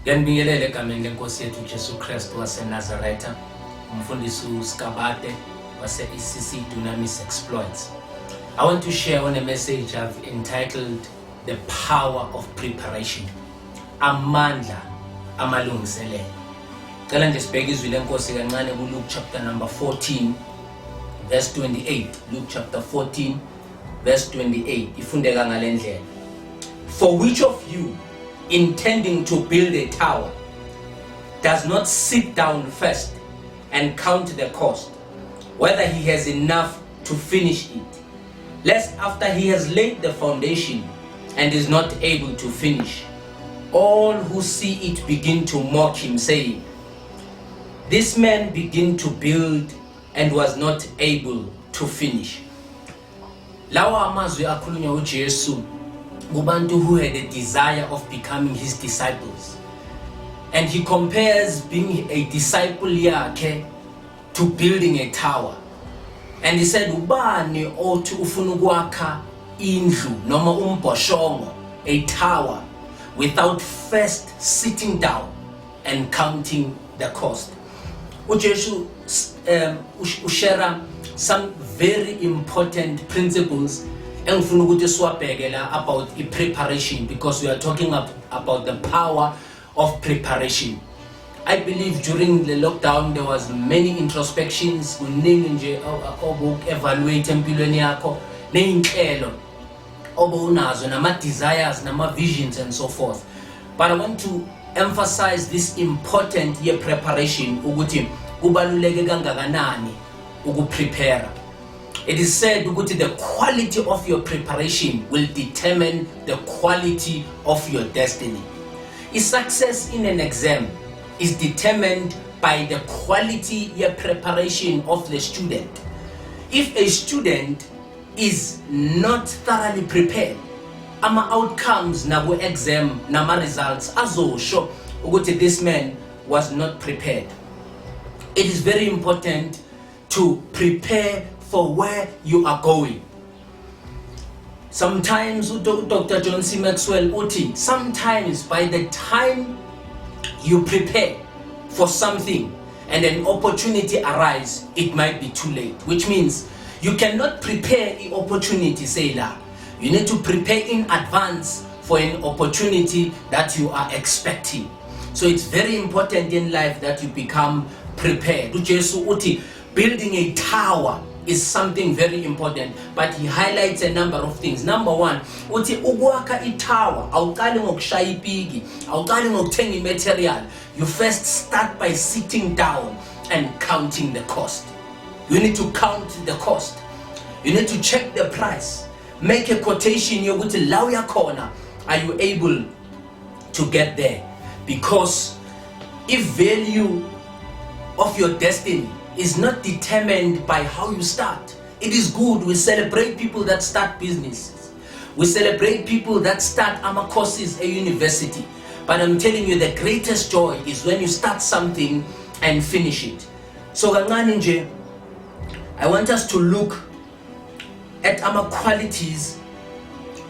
Ngiyanibingelela egameni lenkosi yethu uJesu Kristu waseNazaretha, umfundisi Sekabate wase-ECC Dunamis Exploits. I want to share on a message I've entitled The Power of Preparation. Amandla amalungiselelo. Cela nje sibheke izwi lenkosi kancane kuLuke chapter number 14 verse 28. Luke chapter 14 verse 28. Ifundeka ngalendlela. For which of you intending to build a tower does not sit down first and count the cost, whether he has enough to finish it, lest after he has laid the foundation and is not able to finish, all who see it begin to mock him, saying, this man began to build and was not able to finish. Lawa amazwi akhulunywa uJesu kubantu who had a desire of becoming his disciples, and he compares being a disciple yakhe to building a tower. And he said, ubani othi ufuna ukwakha indlu noma umbhoshongo, a tower, without first sitting down and counting the cost. uJesu ushare some very important principles engifuna ukuthi siwabheke la about preparation, because we are talking about the power of preparation. I believe during the lockdown there was many introspections, kuningi nje obu-evaluate empilweni yakho, ney'nhlelo obunazo, nama-desires, nama-visions and so forth. But I want to emphasize this important year preparation, ukuthi kubaluleke kangakanani ukuprepare. It is said ukuthi the quality of your preparation will determine the quality of your destiny. Is success in an exam is determined by the quality your preparation of the student. If a student is not thoroughly prepared, ama outcomes naku exam nama results azosho ukuthi this man was not prepared. It is very important to prepare for where you are going. Sometimes Dr. John C. Maxwell uthi, sometimes by the time you prepare for something and an opportunity arises, it might be too late, which means you cannot prepare an opportunity, say la. You need to prepare in advance for an opportunity that you are expecting. So it's very important in life that you become prepared. uJesu uthi, building a tower is something very important, but he highlights a number of things. Number one, uthi ukwakha itower awuqali ngokushaya ipiki, awuqali ngokuthenga imaterial. You first start by sitting down and counting the cost. You need to count the cost. You need to check the price. Make a quotation yokuthi la uyakhona, are you able to get there? Because if value of your destiny is not determined by how you start. It is good, we celebrate people that start businesses. We celebrate people that start courses at university. But I'm telling you, the greatest joy is when you start something and finish it. So nje, I want us to look at our qualities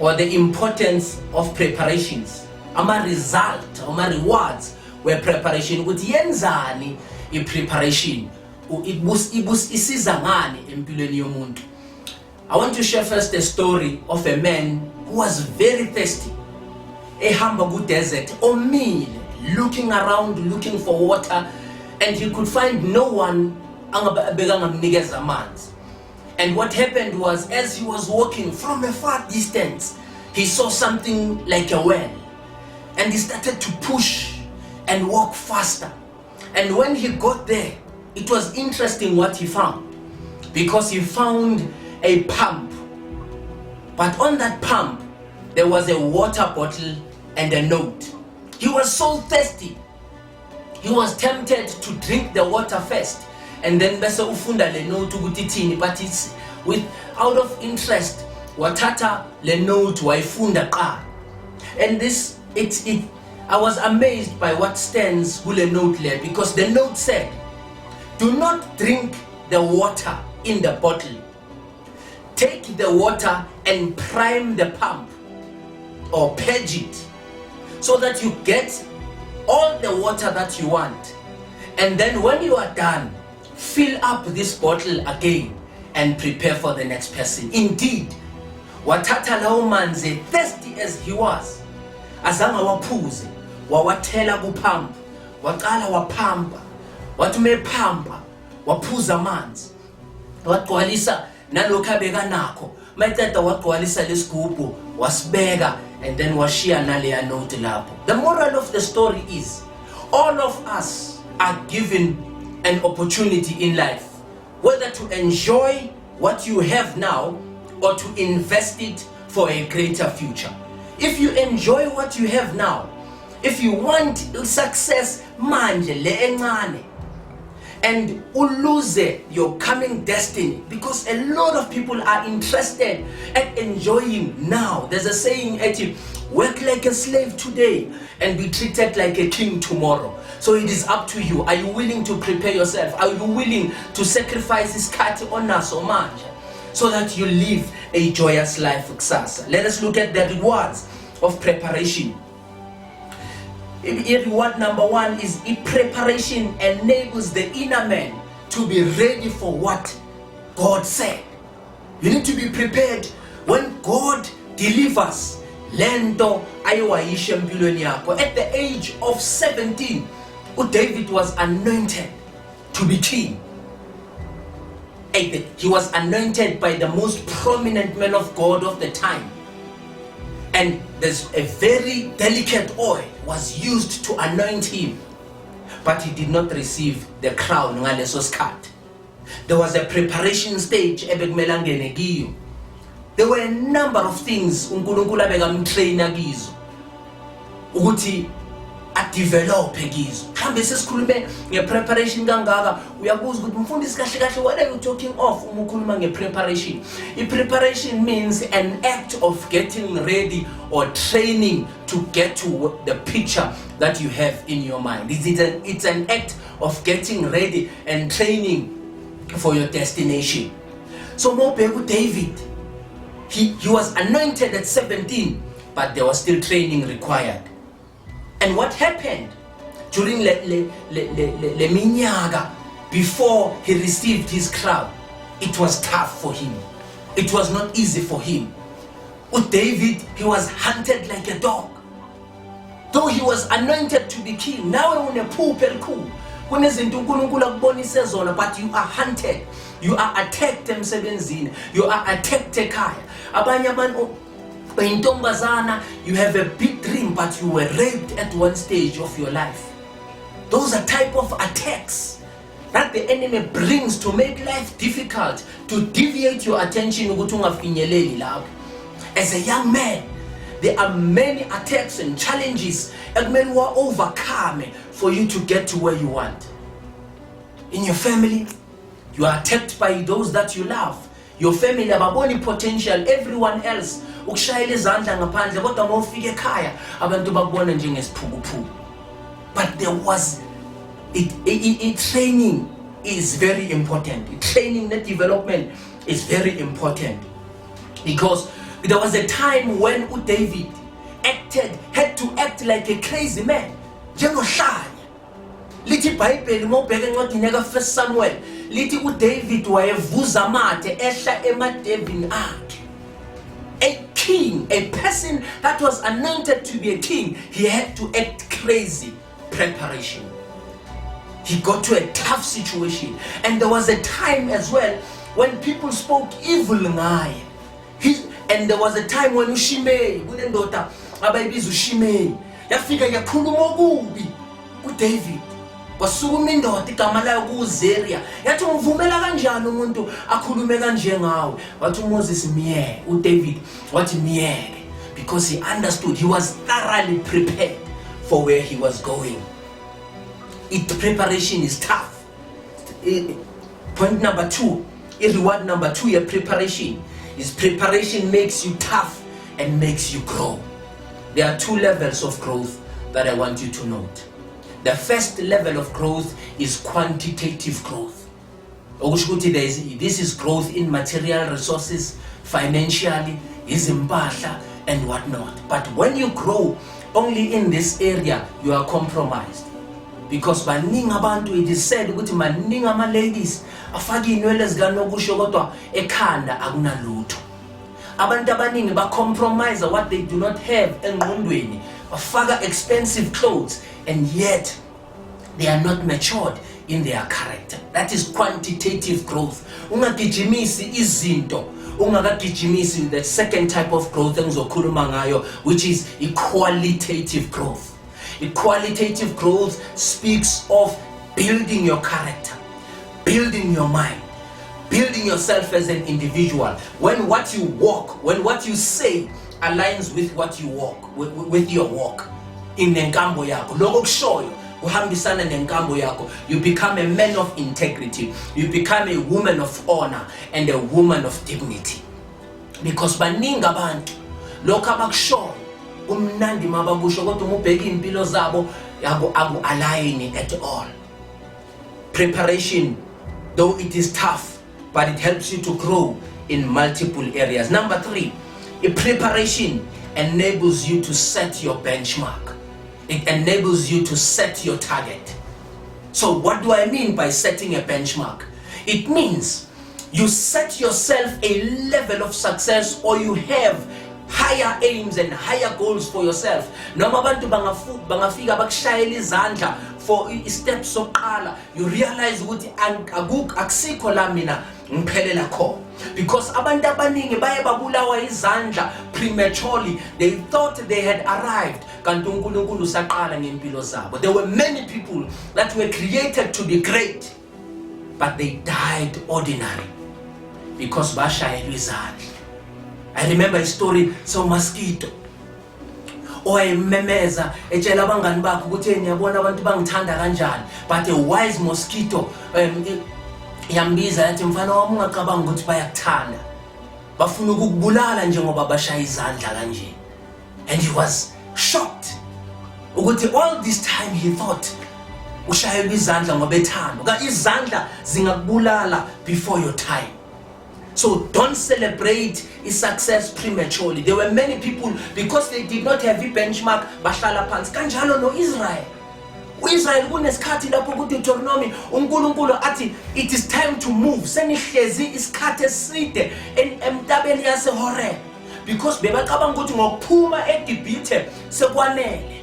or the importance of preparations. Our result, our rewards where preparation would yenzani in preparation. Isiza ngani empilweni yomuntu. I want to share first a story of a man who was very thirsty. Ehamba ku desert, omile, looking around, looking for water, and he could find no one angabekangamnikeza amanzi. And what happened was, as he was walking from a far distance, he saw something like a well, and he started to push and walk faster. And when he got there, it was interesting what he found, because he found a pump. But on that pump, there was a water bottle and a note. He was so thirsty. He was tempted to drink the water first, and then bese ufunda le note ukuthi thini, but it's with out of interest wathatha le note wayifunda qa. And this I was amazed by what stands kule note there, because the note said, do not drink the water in the bottle. Take the water and prime the pump or purge it so that you get all the water that you want. And then when you are done, fill up this bottle again and prepare for the next person. Indeed, wathatha lawo manzi, thirsty as he was, azange waphuze, wawathela kuphampa, waqala waphampa, wathi umephampa, waphuza amanzi, wagcwalisa nalokho abekanakho, mayeceda wagcwalisa lesigubhu, wasibeka, and then washiya naleya note lapho. The moral of the story is, all of us are given an opportunity in life, whether to enjoy what you have now or to invest it for a greater future. If you enjoy what you have now, if you want success manje le encane, and lose your coming destiny, because a lot of people are interested at enjoying now. There's a saying, work like a slave today and be treated like a king tomorrow. So it is up to you. Are you willing to prepare yourself? Are you willing to sacrifice this kati ona so much so that you live a joyous life kusasa? Let us look at the rewards of preparation. Reward number one is preparation enables the inner man to be ready for what God said. You need to be prepared when God delivers. Lento ayowayisha empilweni yakho. At the age of 17, David was anointed to be king. He was anointed by the most prominent man of God of the time. And there's a very delicate oil was used to anoint him. But he did not receive the crown ngaleso sikhathi. There was a preparation stage ebekumele angene kiyo. There were a number of things uNkulunkulu abekamtraina kizo ukuthi adevelop kizo. Mhlambe sesikhulume ngepreparation kangaka uyabuza ukuthi mfundisi kahle kahle what are you talking of uma ukhuluma ngepreparation? Preparation means an act of getting ready or training to get to the picture that you have in your mind. It's an act of getting ready and training for your destination. So Mobegu David, he was anointed at 17, but there was still training required. And what happened during le minyaga before he received his crown? It was tough for him. It was not easy for him. With David, he was hunted like a dog. Though he was anointed to be king, now but you are hunted. You are attacked emsebenzini. You are attacked ekhaya. Abanye abantu intombazana, you have a big dream but you were raped at one stage of your life. Those are type of attacks that the enemy brings to make life difficult, to deviate your attention ukuthi ungafinyeleli lapho. As a young man, there are many attacks and challenges ekumele overcome for you to get to where you want. In your family, you are attacked by those that you love. Your family ababoni potential, everyone else ukushayela izandla ngaphandle kodwa mawufika ekhaya abantu bakubona njengesiphukuphuku. But there was training is very important. Training, the development is very important, because there was a time when David had to act like a crazy man. Njengohlanya lithi iBhayibheli mawubheka encwadini ka 1 Samuel lithi uDavid wayevuza amathe ehla emadevini akhe. A king, a person that was anointed to be a king, he had to act crazy. Preparation. He got to a tough situation, and there was a time as well when people spoke evil ngaye. And there was a time when uShimei, kunendoda abayibiza uShimei, yafika yakhuluma okubi kuDavid. Wasukuma indoda igama layo kuZeria, yathi umvumela kanjani umuntu akhulume kanje ngawe? Wathi uMoses miyeke, uDavid wathi miyeke, because he understood, he was thoroughly prepared for where he was going. Preparation is tough. Point number 2, reward number 2, your preparation makes you tough and makes you grow. There are 2 levels of growth that I want you to note. The first level of growth is quantitative growth. This is growth in material resources, financially, izimpahla and whatnot. But when you grow only in this area you are compromised. Because baningi abantu, it is said ukuthi maningi ama ladies afaka inwele zikanokusho kodwa ekhanda akunalutho. Abantu abaningi ba compromise what they do not have engqondweni, bafaka expensive clothes, and yet they are not matured in their character. That is quantitative growth. Ungagijimisi izinto, ungakagijimisi the second type of growth engizokhuluma ngayo, which is qualitative growth. Qualitative growth speaks of building your character, building your mind, building yourself as an individual. When what you walk, when what you say aligns with what you walk, with your walk in nenkambo yakho, lokho kushoyo uhambisana nenkambo yakho, you become a man of integrity, you become a woman of honor and a woman of dignity. Because baningi abantu lokho abakushoyo umnandi mabakusho kodwa umubheka impilo zabo align at all. Preparation, though it is tough, but it helps you to grow in multiple areas. Number 3, a preparation enables you to set your benchmark. It enables you to set your target. So what do I mean by setting a benchmark? It means you set yourself a level of success, or you have higher aims and higher goals for yourself. Noma abantu bangafika bakushayela izandla for steps soqala, you realize ukuthi akusikho la mina ngiphelela khona. Because abantu abaningi baye babulawa izandla prematurely. They thought they had arrived, kanti uNkulunkulu saqala ngempilo zabo. There were many people that were created to be great, but they died ordinary because bashayelwa izandla. I remember a story, so mosquito oyememeza etshela abangani bakhe ukuthi ngiyabona abantu bangithanda kanjani, but a wise mosquito yambiza yathi mfana wami ungacabanga ukuthi bayakuthanda, bafuna ukukubulala njengoba bashaya izandla kanje. And he was shocked ukuthi all this time he thought ushayelwa izandla ngoba ethanda, izandla zingakubulala before your time. So don't celebrate success prematurely. There were many people, because they did not have a benchmark, bashala phansi. Kanjalo no Israel. Israel kunesikhathi lapho ku Deuteronomy uNkulunkulu athi it is time to move. Senihlezi isikhathi eside emtabeni yaseHoreb, because bebacabanga ukuthi ngokuphuma eGibhithe sekwanele.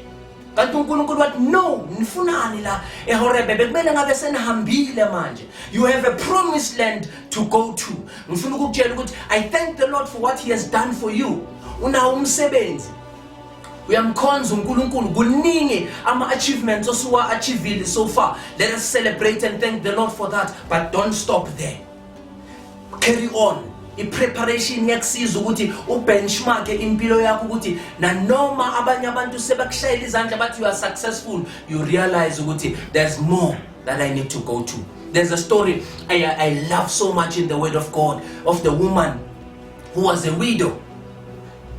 Kanti uNkulunkulu wathi no, nifunani la eHoreb, bekumele ngabe senihambile manje. You have a promised land to go to. Ngifuna ukukutshela ukuthi I thank the Lord for what he has done for you. Unawo umsebenzi, uyamkhonza uNkulunkulu, kuningi ama achievements osuwa achieved so far. Let us celebrate and thank the Lord for that, but don't stop there. Carry on. Preparation yakusiza ukuthi ubenchmark impilo yakho ukuthi nanoma abanye abantu sebakushayela izandla but you are successful, you realize ukuthi there's more that I need to go to. There's a story I love so much in the word of God of the woman who was a widow,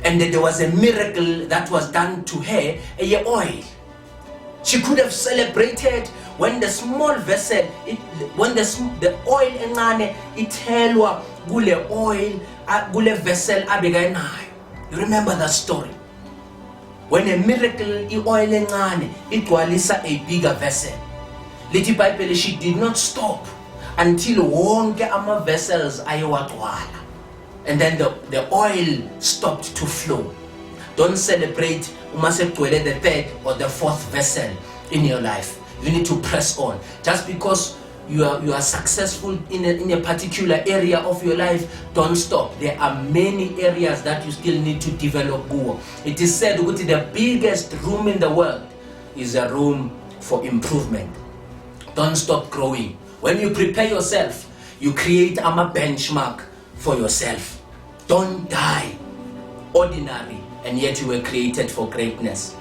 and there was a miracle that was done to her, a oil. She could have celebrated when the small vessel, when the oil encane ithelwa kule oil kule vessel abekainayo. You remember that story? When a miracle oil encane igcwalisa a bigger vessel. Lithi iBhayibheli, she did not stop until wonke ama vessels ayewagcwala, and then the oil stopped to flow. Don't celebrate uma sekugcwele the third or the fourth vessel in your life. You need to press on. Just because you are successful in a particular area of your life, don't stop. There are many areas that you still need to develop. It is said that the biggest room in the world is a room for improvement. Don't stop growing. When you prepare yourself, you create a benchmark for yourself. Don't die ordinary, and yet you were created for greatness.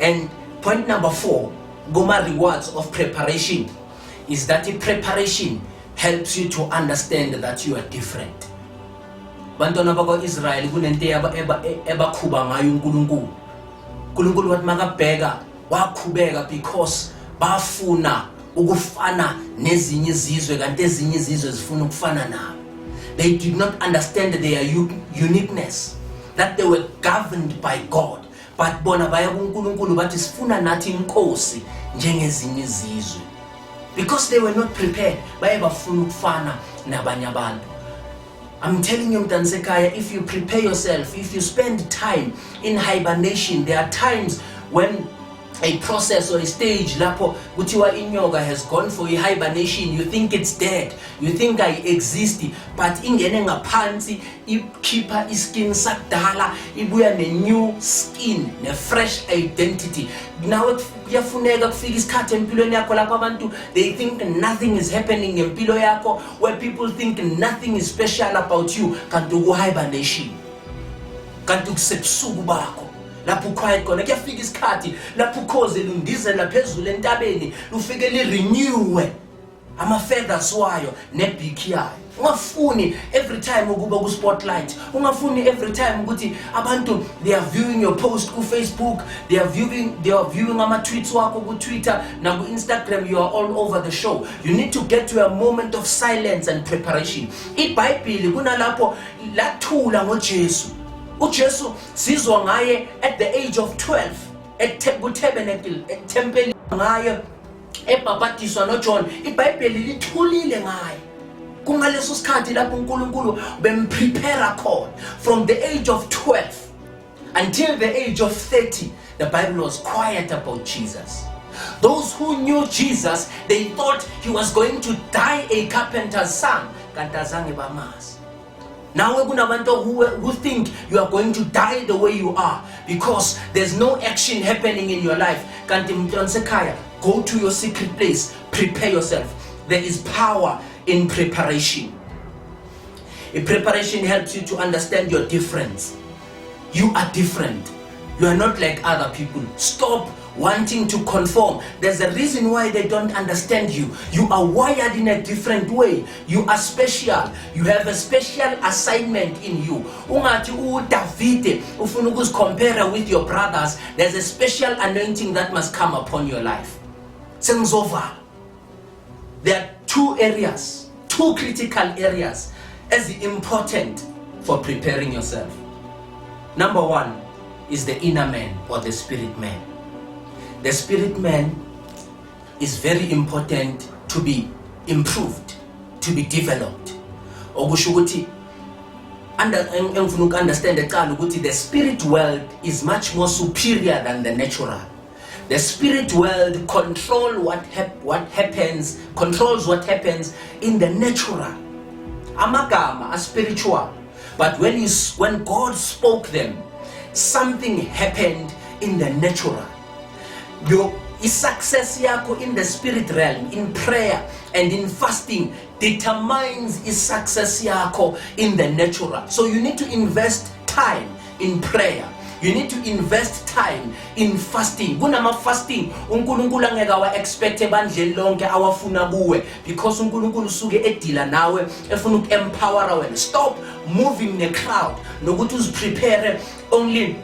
And point number 4, Goma rewards of preparation, is that the preparation helps you to understand that you are different. Bantwana baka Israel kunento ebakhuba ngayo uNkulunkulu. uNkulunkulu wathi makabheka wakhubeka because bafuna ukufana nezinye izizwe kanti ezinye izizwe zifuna ukufana nabo. They did not understand their uniqueness, that they were governed by God. but bona baya kuNkulunkulu bathi sifuna nathi inkosi njengezinye izizwe, because they were not prepared. Baye bafuna ukufana nabanye abantu. I'm telling you, Mtansekaya, if you prepare yourself, if you spend time in hibernation, there are times when a process or a stage lapho kuthiwa inyoka has gone for a hibernation, you think it's dead, you think I exist, but ingene ngaphansi ikhipha iskin sakudala ibuya ne-new skin, ne-fresh identity. Now kuyafuneka kufika isikhathi empilweni yakho lapho abantu they think nothing is happening empilo yakho, where people think nothing is special about you, kanti uku-hibernation, kanti kusebusuku bakho lapho quiet khona. Kuyafika isikhathi lapho ukhoze lundizela phezulu entabeni lufike li-renewe ama-feathers wayo ne-beak yayo. Ungafuni every time ukuba ku-spotlight, ungafuni every time ukuthi abantu they are viewing your post ku-Facebook, they are viewing ama-tweets wakho ku-Twitter na ku-Instagram, you are all over the show. You need to get to a moment of silence and preparation. IBhayibheli kunalapho lathula ngoJesu. uJesu sizwa ngaye at the age of 12 ku-tabernacle etempeli, ngaye ebhabhadiswa noJohn. IBhayibheli lithulile ngaye kungaleso sikhathi lapho uNkulunkulu bemprepare khona. From the age of 12 until the age of 30, the Bible was quiet about Jesus. Those who knew Jesus, they thought he was going to die a carpenter's son. Kanti azange bamazi. Now who think you are going to die the way you are because there's no action happening in your life. Kanti Mtansekaya, go to your secret place, prepare yourself. There is power in preparation. Preparation helps you to understand your difference. You are different. You are not like other people. Stop wanting to conform. There's a reason why they don't understand you. You are wired in a different way. You are special. You have a special assignment in you. Ungathi uDavide ufuna ukuzicompare with your brothers. There's a special anointing that must come upon your life. Sengizova. There are two critical areas as important for preparing yourself. Number one is the inner man or the spirit man. The spirit man is very important to be improved, to be developed. Okusho ukuthi engifuna ukunderstand eqala ukuthi the spirit world is much more superior than the natural. The spirit world controls what happens in the natural. Amagama are spiritual, but when God spoke them, something happened in the natural. Your success yako in the spirit realm, in prayer and in fasting, determines success yako in the natural. So you need to invest time in prayer. You need to invest time in fasting. Kunama fasting uNkulunkulu angeke awa expect ebandleni lonke awafuna kuwe, because uNkulunkulu usuke edila nawe efuna uku-empower wena. Stop moving the crowd nokuthi uziprepare only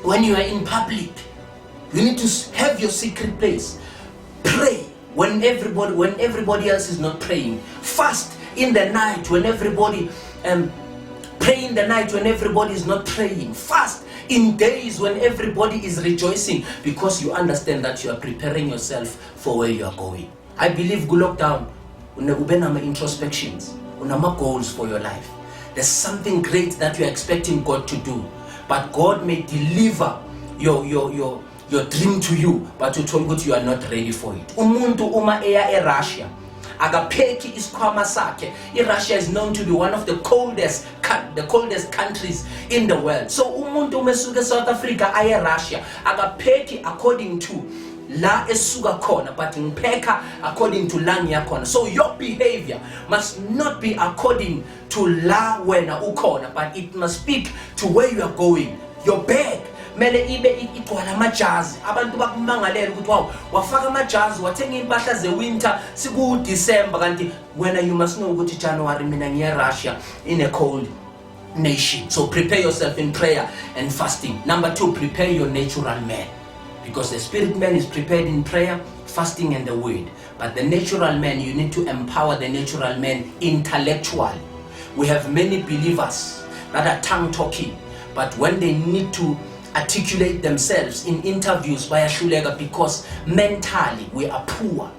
when you are in public. You need to have your secret place. Pray when everybody else is not praying. Fast in the night when everybody pray in the night when everybody is not praying. Fast in days when everybody is rejoicing, because you understand that you are preparing yourself for where you are going. I believe go lockdown ubenama introspections, unama goals for your life. There's something great that you are expecting God to do, but God may deliver your dream to you, but you told God you are not ready for it. Umuntu uma eya Russia akapheki isikhwama sakhe. Russia is known to be one of the coldest countries in the world. So umuntu umesuka South Africa aye Russia akapheki according to la esuka khona, but ngipheka according to la ngiyakhona. So your behavior must not be according to la wena ukhona, but it must speak to where you are going. Your bag mele ibe igcwala amajazi. Abantu bakumangalela ukuthi wow, wafaka amajazi, wathenga impahla ze-winter siku December, kanti wena you must know ukuthi January mina ngiya Russia in a cold nation. So prepare yourself in prayer and fasting. Number two, prepare your natural man, because the spirit man is prepared in prayer, fasting and the word. But the natural man, you need to empower the natural man intellectually. We have many believers that are tongue talking, but when they need to articulate themselves in interviews bayahluleka because mentally we are poor.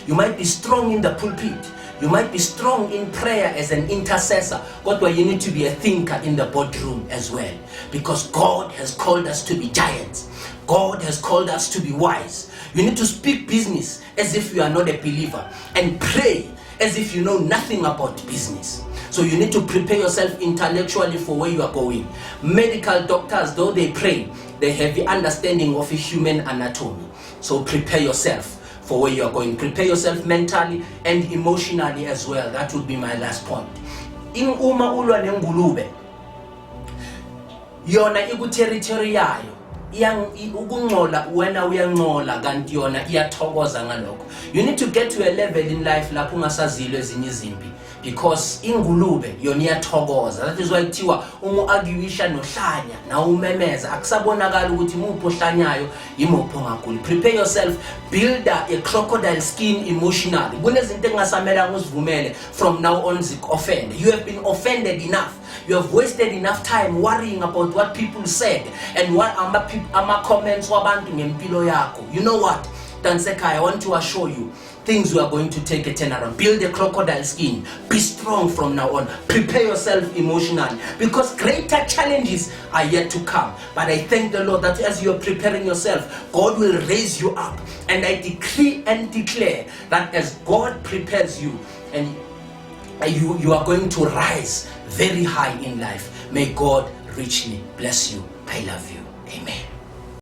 You might be strong in the pulpit, you might be strong in prayer as an intercessor, but you need to be a thinker in the boardroom as well, because God has called us to be giants. God has called us to be wise. You need to speak business as if you are not a believer and pray as if you know nothing about business. So you need to prepare yourself intellectually for where you are going. Medical doctors, though they pray, they have the understanding of a human anatomy. So prepare yourself for where you are going. Prepare yourself mentally and emotionally as well. That would be my last point. In uma ulwa nengulube, yona iku territory yayo. Ukuncola wena uyancola kanti yona iyathokoza ngalokho. You need to get to a level in life lapho ungasazilo ezinye izimpi, because ingulube yona iyathokoza. That is why kuthiwa uma arguisha nohlanya na umemeza akusabonakala ukuthi imupho ohlanyayo imupho ongaguli. Prepare yourself, build a crocodile skin emotionally. Kunezinto engasamelanga uzivumele from now on zik-offend. You have been offended enough. You have wasted enough time worrying about what people said and what ama comments wabantu ngempilo yakho. You know what? Tanseka, I want to assure you, things are going to take a turnaround. Build a crocodile skin. Be strong from now on. Prepare yourself emotionally, because greater challenges are yet to come. But I thank the Lord that as you are preparing yourself, God will raise you up. And I decree and declare that as God prepares you, and you are going to rise very high in life. May God richly bless you. I love you. Amen.